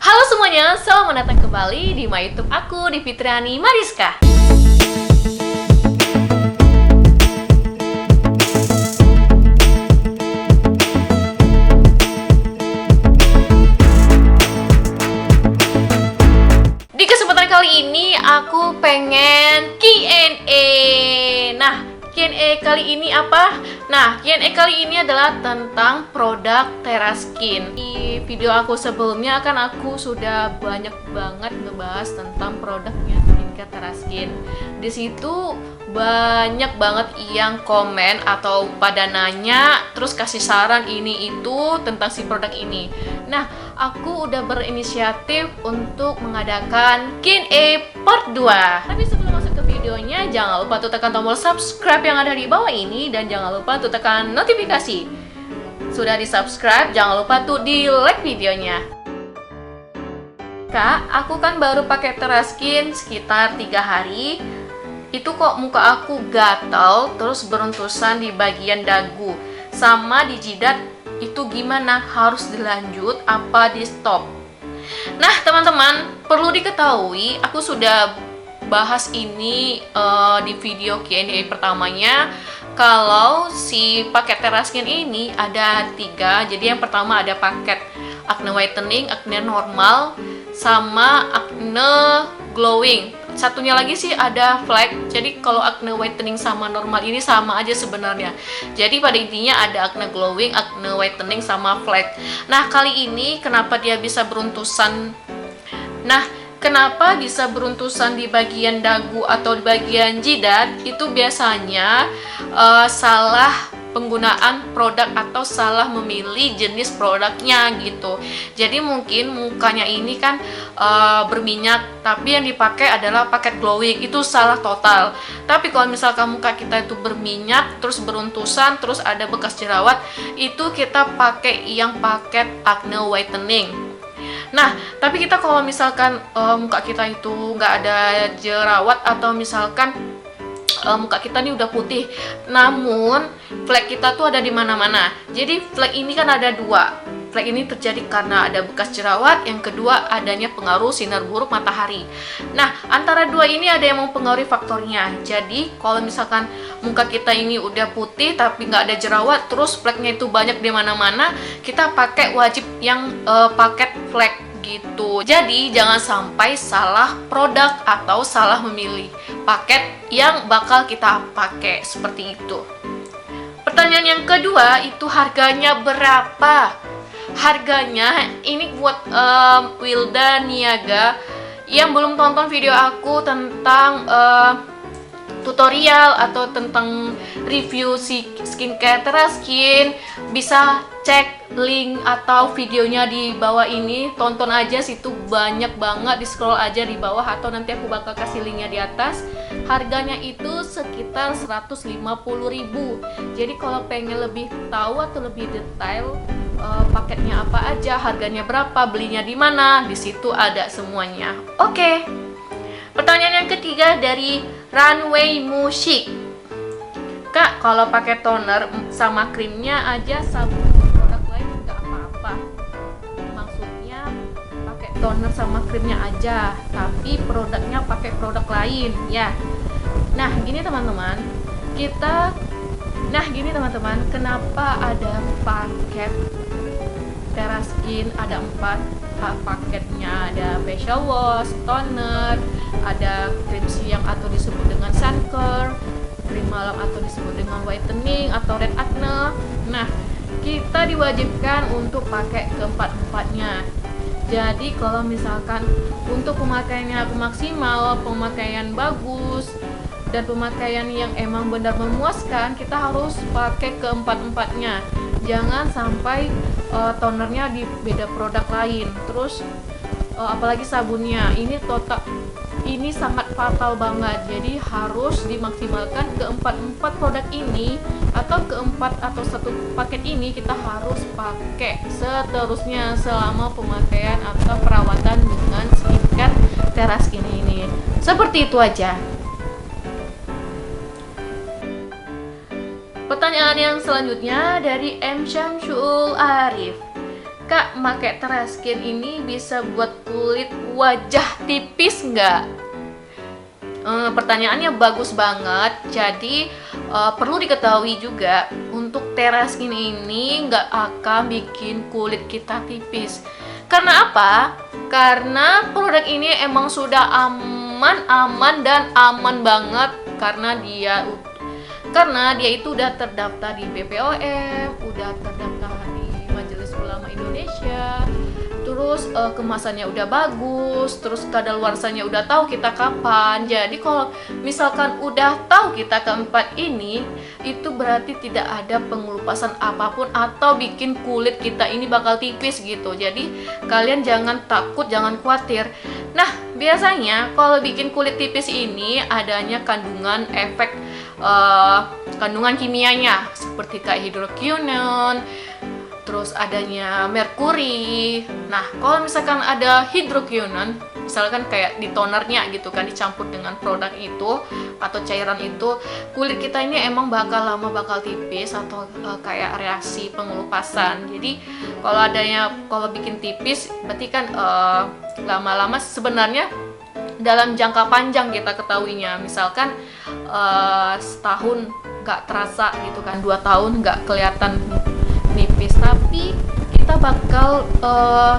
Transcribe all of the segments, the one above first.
Halo semuanya, selamat datang kembali di my YouTube aku, di Fitriani Mariska. Di kesempatan kali ini aku pengen Q&A. Nah, Q&A kali ini apa? Nah, Q&A kali ini adalah tentang produk TerraSkin. Di video aku sebelumnya kan aku sudah banyak banget ngebahas tentang produknya skincare TerraSkin. Di situ banyak banget yang komen atau pada nanya, terus kasih saran ini itu tentang si produk ini. Nah, aku udah berinisiatif untuk mengadakan Q&A part 2. Tapi sebelum masuk ke videonya, jangan lupa tuh tekan tombol subscribe yang ada di bawah ini dan jangan lupa tuh tekan notifikasi. Sudah di subscribe, jangan lupa tuh di like videonya. Kak, aku kan baru pakai TerraSkin sekitar 3 hari. Itu kok muka aku gatal terus beruntusan di bagian dagu sama di jidat. Itu gimana? Harus dilanjut apa di stop? Nah teman-teman, perlu diketahui aku sudah bahas ini di video Q&A pertamanya. Kalau si paket TerraSkin ini ada 3. Jadi yang pertama ada paket acne whitening, acne normal, sama acne glowing. Satunya lagi sih ada flek. Jadi kalau acne whitening sama normal ini sama aja sebenarnya. Jadi pada intinya ada acne glowing, acne whitening sama flek. Nah, kali ini kenapa dia bisa beruntusan? Nah, kenapa bisa beruntusan di bagian dagu atau di bagian jidat? Itu biasanya salah penggunaan produk atau salah memilih jenis produknya gitu. Jadi mungkin mukanya ini kan berminyak, tapi yang dipakai adalah paket glowing, itu salah total. Tapi kalau misalkan muka kita itu berminyak, terus beruntusan, terus ada bekas jerawat, itu kita pakai yang paket acne whitening. Nah, tapi kita kalau misalkan muka kita itu nggak ada jerawat atau misalkan muka kita nih udah putih, namun flek kita tuh ada di mana-mana. Jadi flek ini kan ada 2. Flek ini terjadi karena ada bekas jerawat, yang kedua adanya pengaruh sinar buruk matahari. Nah, antara 2 ini ada yang mempengaruhi faktornya. Jadi kalau misalkan muka kita ini udah putih tapi nggak ada jerawat, terus fleknya itu banyak di mana-mana, kita pakai wajib yang paket flek gitu. Jadi jangan sampai salah produk atau salah memilih paket yang bakal kita pakai seperti itu. Pertanyaan yang kedua itu harganya berapa? Harganya ini buat Wilda Niaga yang belum tonton video aku tentang tutorial atau tentang review si skincare TerraSkin, bisa cek link atau videonya di bawah ini. Tonton aja, situ banyak banget, di scroll aja di bawah atau nanti aku bakal kasih linknya di atas. Harganya itu sekitar 150.000. Jadi kalau pengen lebih tahu atau lebih detail paketnya apa aja, harganya berapa, belinya di mana, di situ ada semuanya. Oke. Pertanyaan yang ketiga dari Runway Musik. Kak, kalau pakai toner sama krimnya aja, sabun produk lain nggak apa-apa. Maksudnya pakai toner sama krimnya aja, tapi produknya pakai produk lain ya. Nah gini teman-teman, kenapa ada paket TerraSkin? Ada 4 paketnya, ada facial wash, toner, ada krim siang atau disebut dengan sun care, krim malam atau disebut dengan whitening atau red acne. Nah, kita diwajibkan untuk pakai keempat-empatnya. Jadi kalau misalkan untuk pemakaiannya maksimal, pemakaian bagus, dan pemakaian yang emang benar memuaskan, kita harus pakai keempat-empatnya. Jangan sampai tonernya di beda produk lain. Terus apalagi sabunnya, ini sangat fatal banget. Jadi harus dimaksimalkan keempat produk ini, atau satu paket ini kita harus pakai seterusnya selama pemakaian atau perawatan dengan skincare TerraSkin ini. Seperti itu aja. Pertanyaan yang selanjutnya dari M. Syamsul Arif. Kak, pakai Teraskin ini bisa buat kulit wajah tipis nggak? Pertanyaannya bagus banget. Jadi perlu diketahui juga untuk Teraskin ini nggak akan bikin kulit kita tipis. Karena apa? Karena produk ini emang sudah aman dan aman banget karena dia itu udah terdaftar di BPOM, udah terdaftar di Majelis Ulama Indonesia, terus kemasannya udah bagus, terus kadaluarsanya udah tahu kita kapan. Jadi kalau misalkan udah tahu kita keempat ini, itu berarti tidak ada pengelupasan apapun atau bikin kulit kita ini bakal tipis gitu. Jadi kalian jangan takut, jangan khawatir. Nah, biasanya kalau bikin kulit tipis ini adanya kandungan kandungan kimianya seperti kayak hidroquinone, terus adanya merkuri. Nah, kalau misalkan ada hidroquinone, misalkan kayak di tonernya gitu kan, dicampur dengan produk itu atau cairan itu, kulit kita ini emang bakal tipis atau kayak reaksi pengelupasan. Jadi kalau bikin tipis berarti kan lama-lama sebenarnya dalam jangka panjang kita ketahuinya, misalkan setahun nggak terasa gitu kan, 2 tahun nggak kelihatan nipis, tapi kita bakal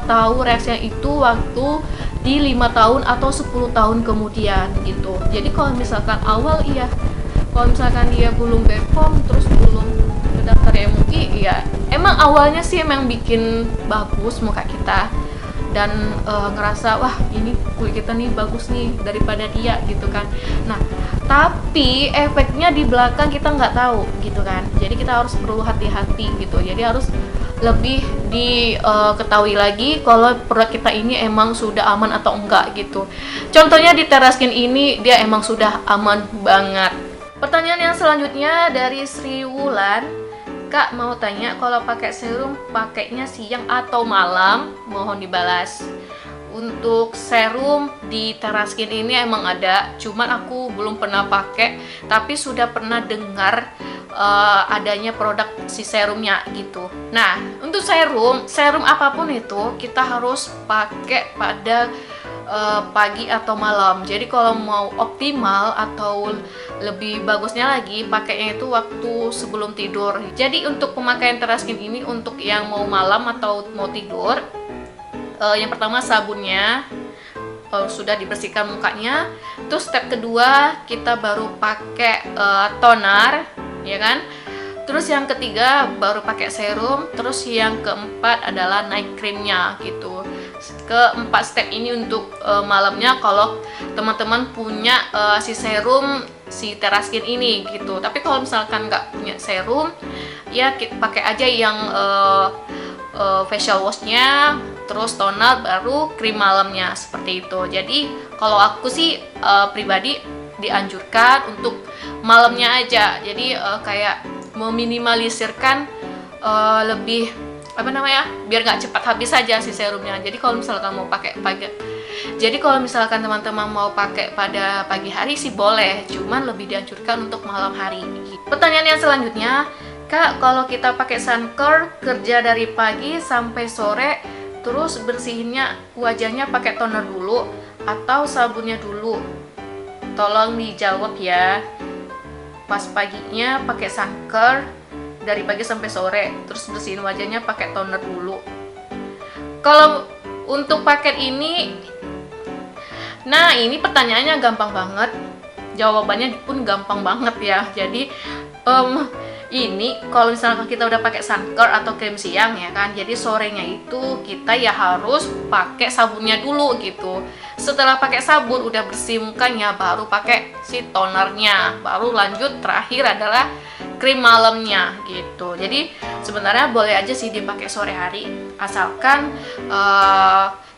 tahu reaksinya itu waktu di 5 tahun atau 10 tahun kemudian gitu. Jadi kalau misalkan kalau misalkan dia belum BPOM terus belum terdaftar MUI, ya emang awalnya sih emang bikin bagus muka kita dan ngerasa wah ini kulit kita nih bagus nih daripada dia gitu kan. Nah, tapi efeknya di belakang kita nggak tahu gitu kan. Jadi kita harus perlu hati-hati gitu. Jadi harus lebih diketahui lagi kalau produk kita ini emang sudah aman atau enggak gitu. Contohnya di Teraskin ini dia emang sudah aman banget. Pertanyaan yang selanjutnya dari Sri Wulan. Kak, mau tanya kalau pakai serum pakainya siang atau malam? Mohon dibalas. Untuk serum di Teraskin ini emang ada, cuman aku belum pernah pakai, tapi sudah pernah dengar adanya produk si serumnya gitu. Nah, untuk serum apapun itu kita harus pakai pada pagi atau malam. Jadi kalau mau optimal atau lebih bagusnya lagi pakainya itu waktu sebelum tidur. Jadi untuk pemakaian Teraskin ini untuk yang mau malam atau mau tidur, yang pertama sabunnya sudah dibersihkan mukanya. Terus step kedua kita baru pakai toner, ya kan? Terus yang ketiga baru pakai serum. Terus yang keempat adalah night creamnya gitu. Keempat step ini untuk malamnya kalau teman-teman punya si serum si Teraskin ini gitu. Tapi kalau misalkan nggak punya serum, ya pakai aja yang facial washnya, terus toner, baru krim malamnya seperti itu. Jadi kalau aku sih pribadi dianjurkan untuk malamnya aja. Jadi kayak meminimalisirkan lebih biar nggak cepat habis saja si serumnya. Jadi kalau misalkan mau pakai teman-teman mau pakai pada pagi hari sih boleh, cuman lebih dianjurkan untuk malam hari. Pertanyaan yang selanjutnya, Kak, kalau kita pakai suncare kerja dari pagi sampai sore, terus bersihinnya wajahnya pakai toner dulu atau sabunnya dulu? Tolong dijawab ya. Pas paginya pakai suncare dari pagi sampai sore, terus bersihin wajahnya pakai toner dulu. Kalau untuk paket ini, nah ini pertanyaannya gampang banget, jawabannya pun gampang banget ya. Jadi ini kalau misalkan kita udah pakai suncare atau krim siang ya kan, jadi sorenya itu kita ya harus pakai sabunnya dulu gitu. Setelah pakai sabun udah bersih mukanya, baru pakai si tonernya, baru lanjut terakhir adalah krim malamnya gitu. Jadi sebenarnya boleh aja sih dipakai sore hari, asalkan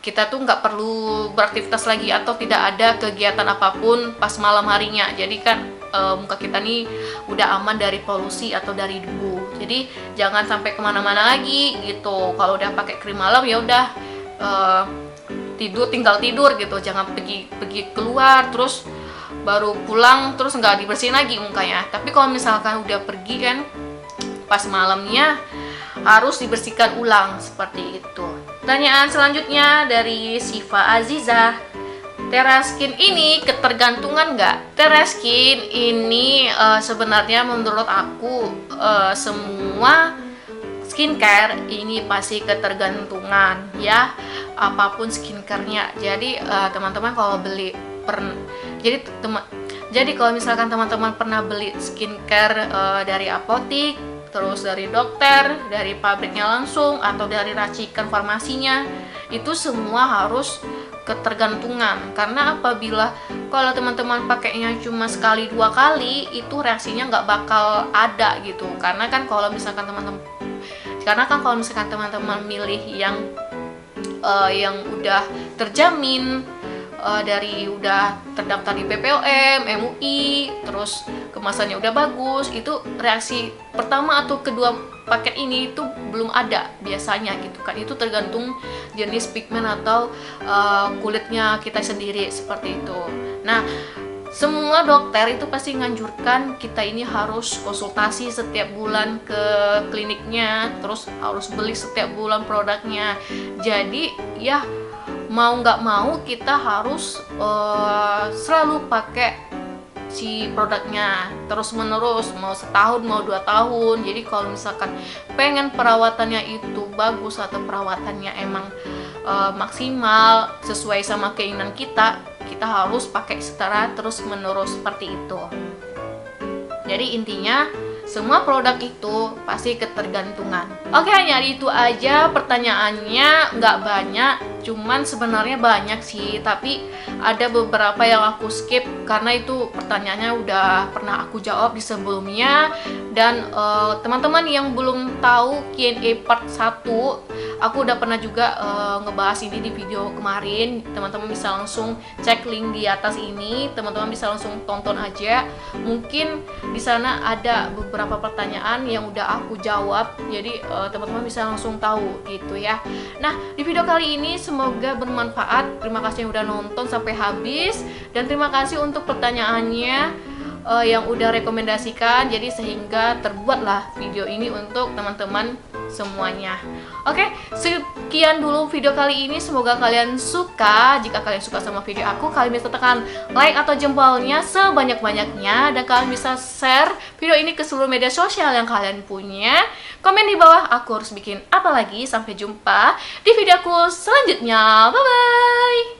kita tuh nggak perlu beraktivitas lagi atau tidak ada kegiatan apapun pas malam harinya. Jadi kan muka kita nih udah aman dari polusi atau dari debu. Jadi jangan sampai kemana-mana lagi gitu. Kalau udah pakai krim malam ya udah tinggal tidur gitu. Jangan pergi keluar terus baru pulang terus nggak dibersihin lagi mukanya. Tapi kalau misalkan udah pergi kan, pas malamnya harus dibersihkan ulang seperti itu. Pertanyaan selanjutnya dari Siva Aziza. Teraskin ini ketergantungan nggak? Teraskin ini sebenarnya menurut aku semua skincare ini pasti ketergantungan ya, apapun skincarenya. Jadi teman-teman kalau beli jadi kalau misalkan teman-teman pernah beli skincare dari apotik, terus dari dokter, dari pabriknya langsung, atau dari racikan farmasinya, itu semua harus ketergantungan. Karena apabila kalau teman-teman pakainya cuma sekali dua kali, itu reaksinya nggak bakal ada gitu. Karena kan kalau misalkan teman-teman milih yang udah terjamin, dari udah terdaftar di BPOM, MUI, terus kemasannya udah bagus, itu reaksi pertama atau kedua paket ini itu belum ada biasanya gitu kan. Itu tergantung jenis pigmen atau kulitnya kita sendiri seperti itu. Nah, semua dokter itu pasti nganjurkan kita ini harus konsultasi setiap bulan ke kliniknya, terus harus beli setiap bulan produknya. Jadi ya mau nggak mau kita harus selalu pakai si produknya terus menerus, mau setahun mau 2 tahun. Jadi kalau misalkan pengen perawatannya itu bagus atau perawatannya emang maksimal sesuai sama keinginan kita harus pakai secara terus menerus seperti itu. Jadi intinya semua produk itu pasti ketergantungan. Oke, hanya itu aja pertanyaannya, nggak banyak, cuman sebenarnya banyak sih, tapi ada beberapa yang aku skip karena itu pertanyaannya udah pernah aku jawab di sebelumnya. Dan teman-teman yang belum tahu Q&A part 1, aku udah pernah juga ngebahas ini di video kemarin. Teman-teman bisa langsung cek link di atas ini, teman-teman bisa langsung tonton aja. Mungkin di sana ada beberapa pertanyaan yang udah aku jawab, jadi teman-teman bisa langsung tahu gitu ya. Nah, di video kali ini semoga bermanfaat. Terima kasih yang udah nonton sampai habis, dan terima kasih untuk pertanyaannya yang udah rekomendasikan, jadi sehingga terbuatlah video ini untuk teman-teman semuanya. Oke, sekian dulu video kali ini, semoga kalian suka. Jika kalian suka sama video aku, kalian bisa tekan like atau jempolnya sebanyak-banyaknya, dan kalian bisa share video ini ke seluruh media sosial yang kalian punya. Komen di bawah aku harus bikin apa lagi. Sampai jumpa di video aku selanjutnya, bye bye.